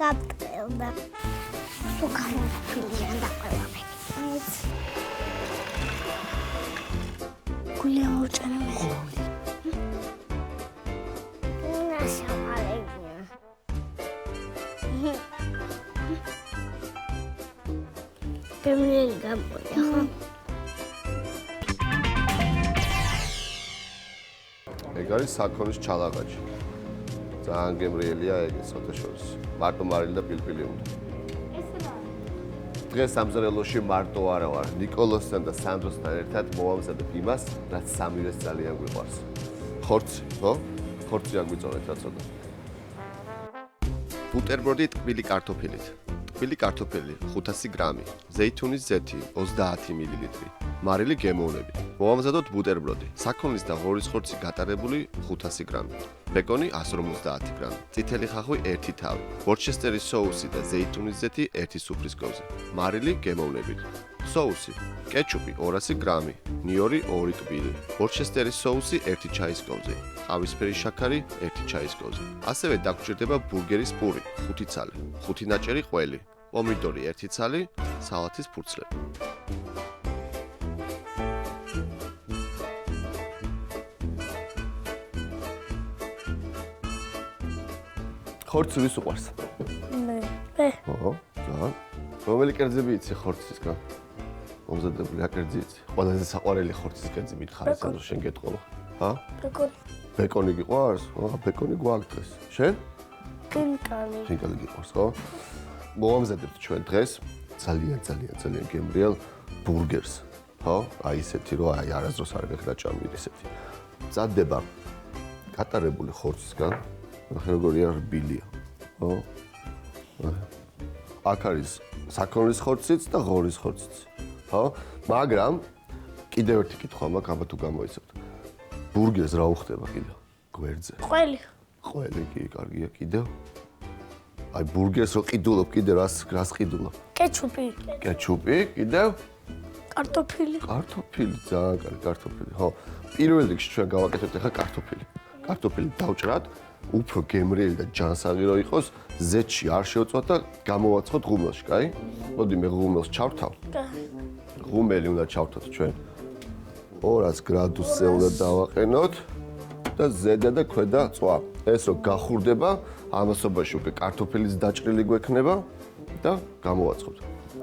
გაბტელდა. სუკანი ფილიან და ყველაფერი. გული ამოვჭანა მე. ნაშამალებია. გემრიელი გამოია ხო? ეგ არის საქონლის ჩალაღაჭი. ძალიან გემრიელია ეგ სოთაშორის. მარტო მარილი და პილპილი უნდა. დღეს სამზარეულოში მარტო არა ვარ. ნიკოლოსთან და სანდროსთან ერთად მოვამზადებ იმას, რაც სამივეს ძალიან გვიყვარს. ხორცი, ხო? ხორცი აგვიწონეთ რა ცოტა. ბუტერბროდი ტკბილი კარტოფილით. ტკბილი კარტოფილი 500 გრამი, ზეითუნის ზეთი 30 მილილიტრი. მარილი გემოვნები. მოვამზადოთ ბუტერბროდი. საქონლის და ღორის ხორცი გატარებული 500 გრამი. ბეკონი 150 გრამი. წითელი ხახვი 1 თავი. ვორჩესტერის соуსი და ზეითუნის ზეთი 1 სუფრის კოვზე. მარილი გემოვნებით. соуსი. კეჩუპი 200 გრამი. ნიორი 2 ტბილი. ვორჩესტერის соуსი 1 ჩაის კოვზე. ყავისფერი შაქარი 1 ჩაის კოვზე. ასევე დაგჭირდება ბურგერის პური 5 ცალი. 5 ნაჭერი ყველი. პომიდორი 1 ცალი. სალათის ფურცლები. ხორცი ვის უყვარს? მე. ოღო, ძალიან. რომელი კერძები იცი ხორცისგან? მომზადებული რა კერძი იცი? ყველაზე საყვარელი ხორცის კერძი მითხარი, სანდრო შენ გეტყობა. ჰა? ბეკონი. ბეკონი გიყვარს? ოღა, ბეკონი გვაქვს დღეს. შენ? კინკალი. კინკალი გიყვარს, ხო? მოვამზადებთ ჩვენ დღეს ძალიან გემრიელ ბურგერს. ხო? აი ესეთი რო აი არასდროს არ გეხრა ჭამილი ესეთი. მზადდება გატარებული ხორცისგან. ახლა როგორია რბილია. ხო? აქ არის საქონლის ხორციც და ღორის ხორციც. ხო? მაგრამ კიდევ ერთი კითხვა მაქვს, აბა თუ გამოიცავთ. ბურგერს რა უხდება კიდევ? გვერდზე. ყველი. ყველი კი კარგია კიდევ. აი ბურგერს რო ყიდულობ კიდევ რას ყიდულობ? კეჩუპი. კეჩუპი, კიდევ? კარტოფილი. კარტოფილი, ძალიან კარგი კარტოფილი. ხო, პირველ რიგში ჩვენ გავაკეთებთ ახლა კარტოფილი. კარტოფილი დავჭრათ, უფრო გემრიელი და ჯანსაღი რო იყოს, ზეთში არ შევწვათ და გამოვაცხოთ ღუმელში, კაი? მოდი მე ღუმელს ჩავთავ. ღუმელი უნდა ჩავთავთ ჩვენ. 200 გრადუსზე უნდა დავაყენოთ და ზედა და ქვედა წვა. ეს რო გახურდება, ამასობაში უკვე კარტოფილის დაჭრილი გვექნება და გამოვაცხოთ.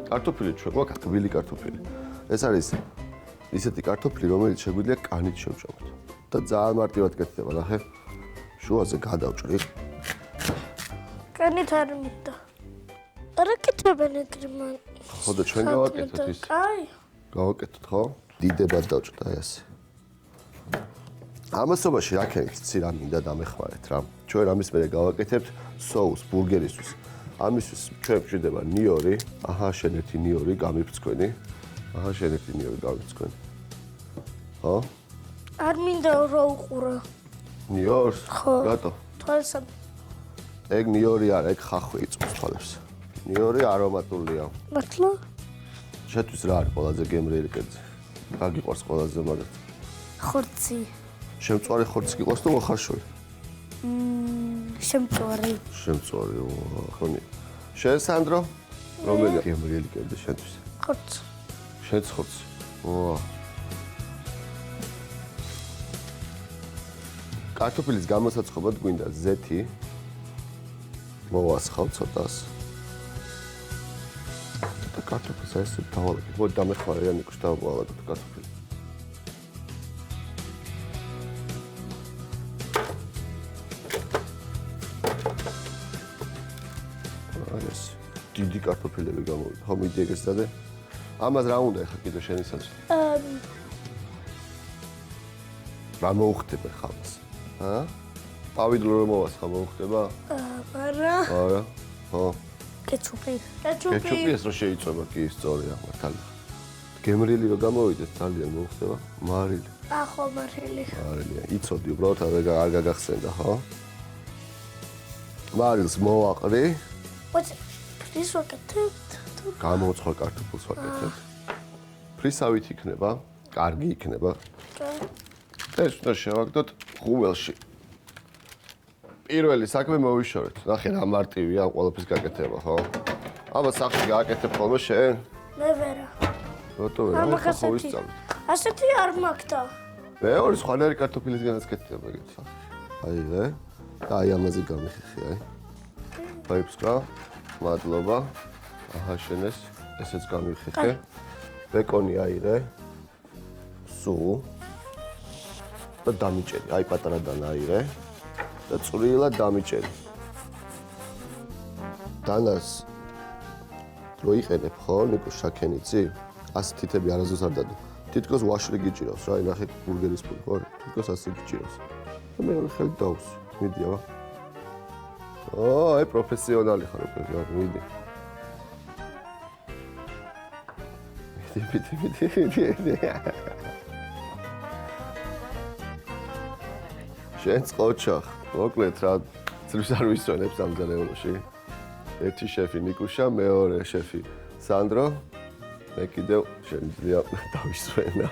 კარტოფილი ჩვენ გვაქვს ტკბილი კარტოფილი. ეს არის ისეთი კარტოფილი, რომელიც შეგვიძლია კანით შევჭამოთ. და ძალიან მარტივად კეთდება, ნახე. შუაზე გადავჭრით. კანით არ მიტა. არა კეთებენ ეგრემან. ხო და ჩვენ გავაკეთოთ ის. აი. გავაკეთოთ, ხო? დიდებად დავჭრით აი ასე. ამასობაში რა ქენით, ცი რა მინდა დამეხმარეთ რა. ჩვენ ამის მერე გავაკეთებთ соус ბურგერისთვის. ამისთვის ჩვენ გვჭირდება ნიორი, აჰა შენ ერთი ნიორი გამიფრცქვენი. აჰა შენ ერთი ნიორი გამიფრცქვენი. ხო? არ მინდა რა უყურა. ნიორს? ხო. რატო? თვალსა. ეგ ნიორი არა, ეგ ხახვი იწვევს თვალებს. ნიორი არომატულია. მართლა? შეთვის რა არის ყველაზე გემრიელი კერძი? რა გიყვარს ყველაზე მაგათ? ხორცი. შემწვარი ხორცი გიყვარს თუ მოხარშული? შემწვარი. შემწვარი, ხონი. შენ სანდრო? რომელი გემრიელი კერძი შენთვის? ხორცი. შენც ხორცი. ვა. კარტოფილის გამოსაცხობად გვინდა ზეთი. მოვასხავ ცოტას. და კარტოფილს ასე დავალაგებ. მოდი დამეხმარე იანიკუს დავავალაგებ კარტოფილი. ეს დიდი კარტოფილები გამოვიდა. ხო მიდი ეგ ესწადე. ამას რა უნდა ახლა კიდე შენისაც? რა მოუხდება ხალხს? ა? პავიდლო რომ მოვასხა მოუხდება? არა. არა. ხო. კეჩუპი. კეჩუპი ეს რო შეიწובה კი სწორია მართალია. გემრიელი რო გამოვიდეს ძალიან მოუხდება. მარილი. ახო მარილი. მარილია. იცოდი უბრალოდ არ გაგახსენდა, ხო? მარილს მოვაყრი. ფრის ვაკეთებთ? გამოუცხო კარტოფილს ვაკეთებ. ფრისავით იქნება, კარგი იქნება. ეს უნდა შევაგდოთ ღუმელში. პირველი საქმე მოვიშორეთ. ნახე რა მარტივია ამ ყველაფრის გაკეთება, ხო? აბა სახში გააკეთებ ხოლმე შენ? მე ვერა. რატო ვერ? მაგას ხო ასეთი. ვისწავლე. ასეთი არ მაგდა. მეორე სხვანაირი კარტოფილისგანაც კეთდება ეგეთ სახში. აიღე და აი ამაზე გამიხიხი, აი. დაიფსკა. მადლობა. აჰა შენეს ესეც გამიხიხე. ბეკონი აიღე. სულ და დამიჭერი. აი პატარადან აიღე და წვრილად დამიჭერი. დანას რო იყენებ ხო, ნიკო შაქენიცი? ასე თითები არასდროს არ დადო. თითქოს ვაშლი გიჭირავს რა, აი ნახე ბურგერის ფული ხო? თითქოს ასე გიჭირავს. და მე ხელი დავუსვი. მიდი აბა. აი პროფესიონალი ხარ უკვე, მიდი. მიდი. შენ წყოჩახ, მოკლედ რა, ძრვის არ ვისვენებს ამ ძალეულში. ერთი შეფი ნიკუშა, მეორე შეფი სანდრო, მე კიდევ შემიძლია დავისვენა.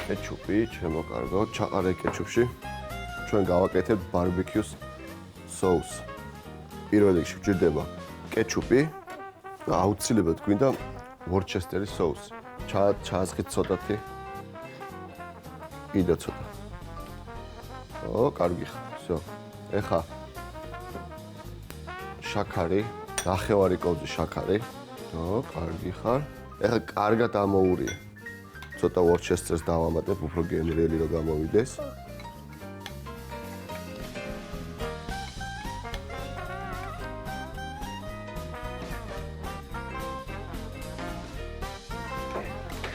კეჩუპი, ჩემო კარგო, ჩაყარე კეჩუპში. ჩვენ გავაკეთებთ ბარბეკიუს соуს. პირველ რიგში გვჭირდება კეჩუპი და აუცილებლად გვინდა ვორჩესტერის соуსი. ჩაასხით ცოტათი. კიდე ცოტა. ო, კარგი ხარ. всё. ეხა შაქარი, ნახევარი კოძი შაქარი. ო, კარგი ხარ. ეხა კარგად ამოურია. ცოტა ვორჩესტერს დავამატებ, უფრო გემრიელი რომ გამოვიდეს.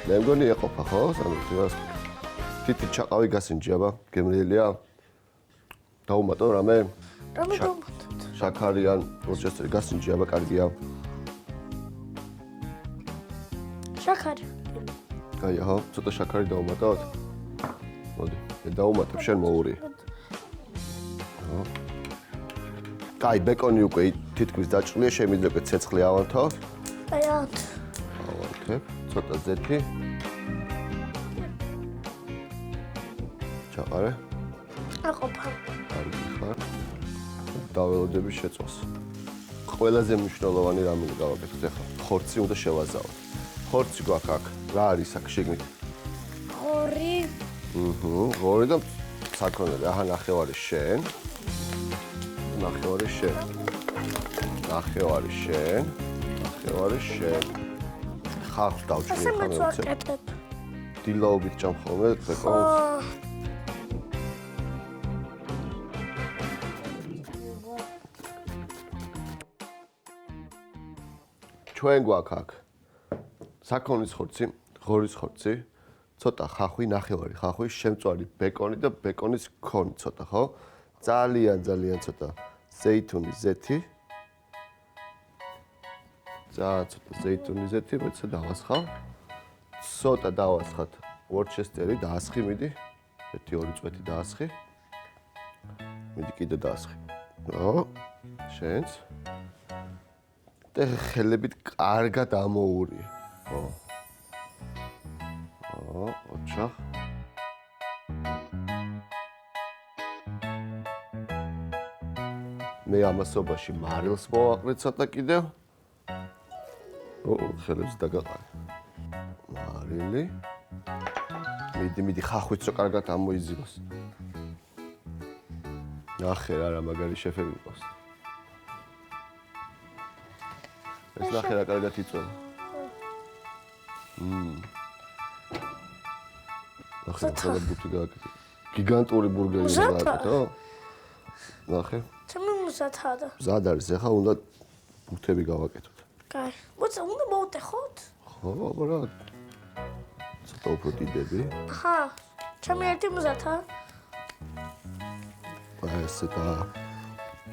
მე მგონი ეყოფა ხო? სამწუხაროდ. თითი ჩაყავი გასინჯი აბა, გემრიელია. დაუმატო რამე? რამე დავუმატოთ? შაქარი ან ვორჩესტერი გასინჯი აბა, კარგია. შაქარი. აი აჰა, ცოტა შაქარი დავუმატოთ. მოდი, მე დავუმატებ, შენ მოურია. აჰა. კაი, ბეკონი უკვე თითქმის დაჭრილია, შემიძლია უკვე ცეცხლი ავანთო. აი ამ. ავანთებ, ცოტა ზეთი. ჩაყარე. აყოფა. კარგი ხარ. დაველოდები შეწოს. ყველაზე მნიშვნელოვანი რამე გავაკეთოთ ახლა. ხორცი უნდა შევაზავოთ. ხორცი გვაქვს აქ. რა არის აქ შეგნით? ორი. ორი და საქონელი. აჰა, ნახევარი შენ. ნახევარი შენ. ნახევარი შენ. ნახევარი შენ. ხალხს დავჭრი ასე ხომ მეც ვიცი. ვაკეთებ. დილაობით ჭამ ხოლმე ბეკონს. ჩვენ გვაქვს აქ საქონლის ხორცი, ღორის ხორცი, ცოტა ხახვი, ნახევარი ხახვი, შემწვარი ბეკონი და ბეკონის ქონი ცოტა, ხო? ძალიან ცოტა ზეითუნის ზეთი. ძალიან ცოტა ზეითუნის ზეთი, მეც დავასხავ. ცოტა დავასხათ ვორჩესტერი, დაასხი მიდი. 1-2 წვეთი დაასხი. მიდი კიდე დაასხი. ო, შენც. და ხელებით კარგად ამოურია. ო. ოჩახ. მე ამასობაში მარილს მოვაყრე ცოტა კიდევ. ო, ხელებს დაგაყარე. მარილი. მიდი, ხახვიც რო კარგად ამოიზილოს. ნახე რა მაგარი შეფები მყავს. ეს ნახე რა კარგად იწვევა. ნახე რა ბუთი გააკეთე. გიგანტური ბურგერი გააკეთე. ნახე. ჩემი მუსათაა და. მზად არის, ახლა უნდა ბუთები გავაკეთოთ. კაი. მოიცა, უნდა მოვუტეხოთ? ხო, აბა რა. ცოტა უფრო დიდები. აჰა. ჩემი ერთი მუსათაა. აი ესე და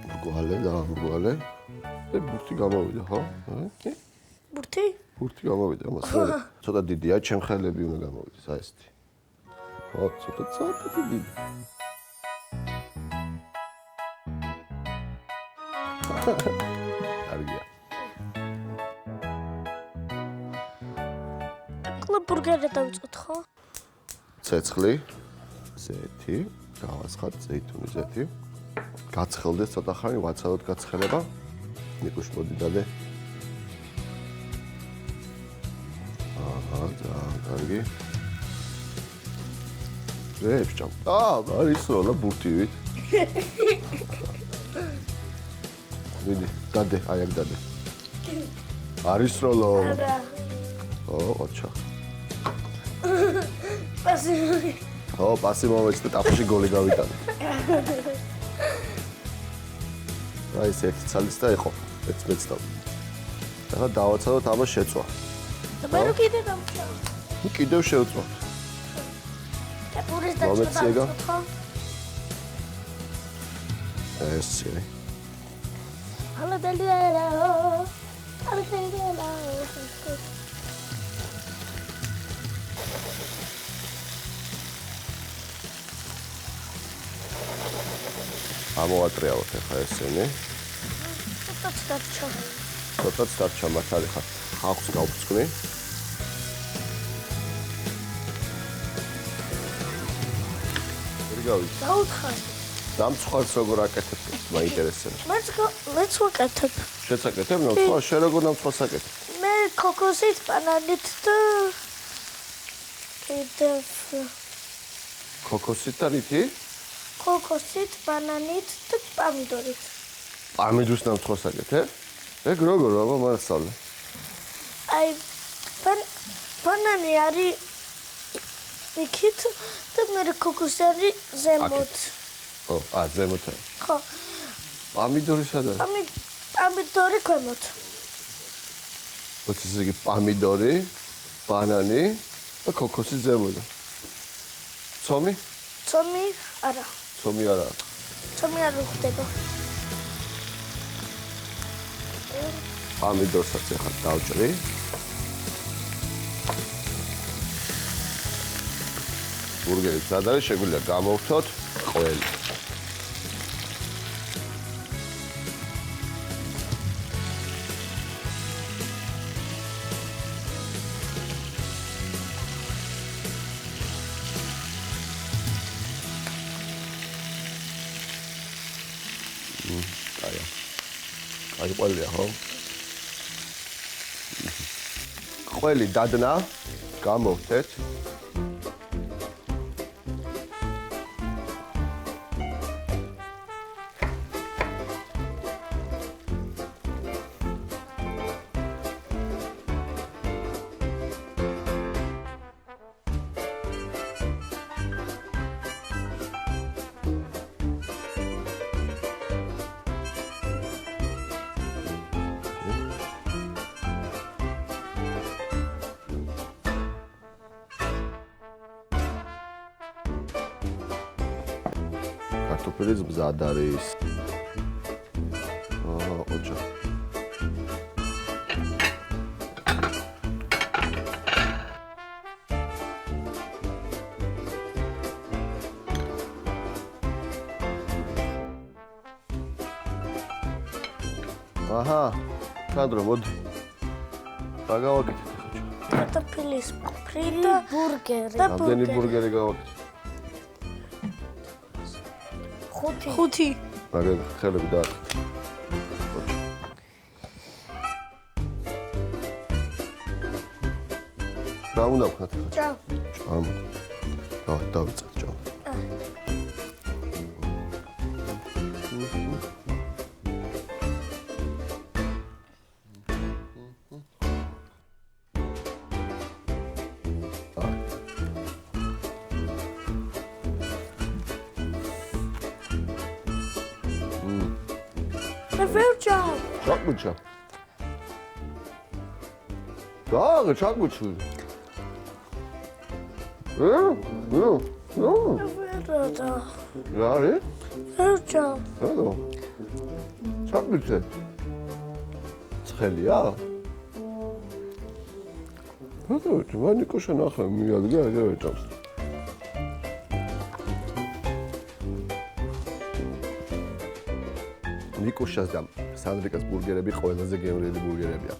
მრგვალე. ბურთი გამოვიდა, ხო? ბურთი? ბურთი გამოვიდა, მას ცოტა დიდია, ჩემ ხელები უნდა გამოვიდეს, აი ესეთი. ხო, ცოტა დიდი. კარგია. კლა ბურგერი დავიწყოთ, ხო? ცეცხლი. ზეთი, გავასხათ ზეითუნის ზეთი. გაცხელდეს ცოტა ხანი, ვაცალოთ გაცხელება. ნიკუშ მოდი დადე. ძალიან კარგი. ვეჭამ. არის როლა ბურთივით. მიდი, დადე, აი აქ დადე. არის როლო. არა. ოჩა. პასი. პასი მომეწდა, ტაფში გოლი გავიტანე. აი ეს ერთი ცალის და იყო. ეს მეცდა. ახლა დავაცალოთ ამას შეწვა. მე რო კიდე დამჭა. კიდევ შევწვა. პურის მომეციე გა? დაჭრა. ესე. Alla bella. Alla bella. ამოვატრიალოთ ახლა ესენი. Დაჭრა. ცოტაც დარჩა მართალი ხარ. ხალხს გავწკვნი. რიგავი. დაუთხარ. დამცხვარს როგორ აკეთებ? მაინტერესებს. მეც ვაკეთებ. შეცაკეთებ, ნუ სხვა შენ როგორ დამცხვარს აკეთებ? მე კოკოსით, ბანანით და კიდევ ქოქოსით და რითი? კოკოსით, ბანანით და პამიდორით. პამიდურს დამცხვარს აკეთებ? ეგ როგორ აბა მასწავლე. აი ბანანი არის იქით და მე კოკოსი არის ზემოთ. ზემოთ. ხო. პამიდორი სადაა? პამიდორი ქვემოთ. ეს იგი პამიდორი, ბანანი და ქოქოსი ზემოთ. ცომი? ცომი არა. ცომი არა. ცომი არ ხდება. პამიდორსაც ახლა დავჭრი. ბურგერი სად არის? შეგვიძლია გამოვთოთ ყველი. აი ყველია ხო? ყველი დადნა, გამოვთეთ. კარტოფილის მზად არის. ოჯა. აჰა, კადრო მოდი. რა გავაკეთეთ ახლა? კარტოფილის ფრიტა, ბურგერი. რამდენი ბურგერი გავაკეთეთ? 5. მაგა ხელები და რა უნდა ვქნათ ახლა? ჭამ. ჭამ. დავიწყეთ ჭამ. Verčām. Čakmuča. Tā, čakmuča. Verčā. Jā, arī? Verčā. Jā, čakmuča. Ცხელი, jā? Patauči, vai nikuša nahā მიადგა ეგ ეტავს. ნიკუშას და სანდრიკას ბურგერები ყველაზე გემრიელი ბურგერებია.